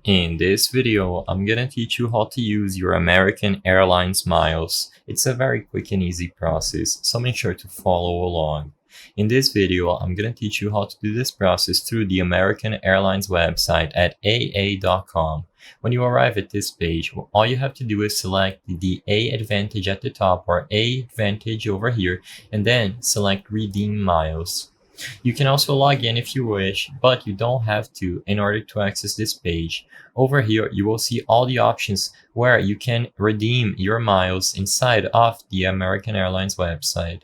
In this video, I'm gonna teach you how to use your American Airlines miles. It's a very quick and easy process, so make sure to follow along. In this video, I'm gonna teach you how to do this process through the American Airlines website at aa.com. When you arrive at this page, all you have to do is select the A Advantage at the top or A Advantage over here, and then select Redeem Miles. You can also log in if you wish, but you don't have to in order to access this page. Over here, you will see all the options where you can redeem your miles inside of the American Airlines website.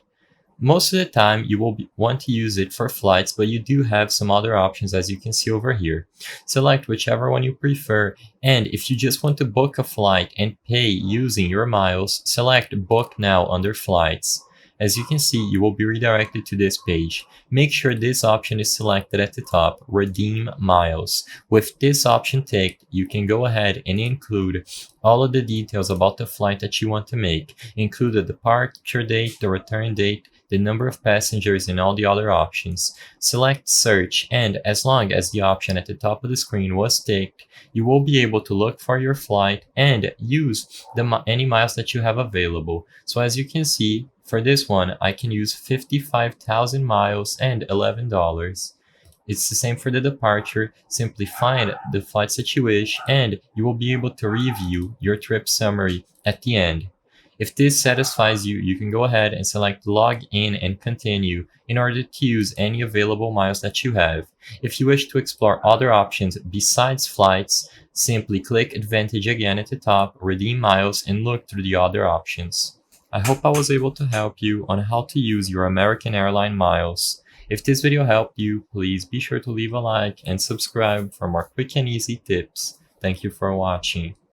Most of the time, you will want to use it for flights, but you do have some other options as you can see over here. Select whichever one you prefer, and if you just want to book a flight and pay using your miles, select Book Now under Flights. As you can see, you will be redirected to this page. Make sure this option is selected at the top, Redeem Miles. With this option ticked, you can go ahead and include all of the details about the flight that you want to make, include the departure date, the return date, the number of passengers, and all the other options. Select Search, and as long as the option at the top of the screen was ticked, you will be able to look for your flight and use any miles that you have available. So as you can see, for this one, I can use 55,000 miles and $11. It's the same for the departure. Simply find the flights that you wish, and you will be able to review your trip summary at the end. If this satisfies you, you can go ahead and select Log in and Continue in order to use any available miles that you have. If you wish to explore other options besides flights, simply click Advantage again at the top, Redeem Miles, and look through the other options. I hope I was able to help you on how to use your American Airline miles. If this video helped you, please be sure to leave a like and subscribe for more quick and easy tips. Thank you for watching.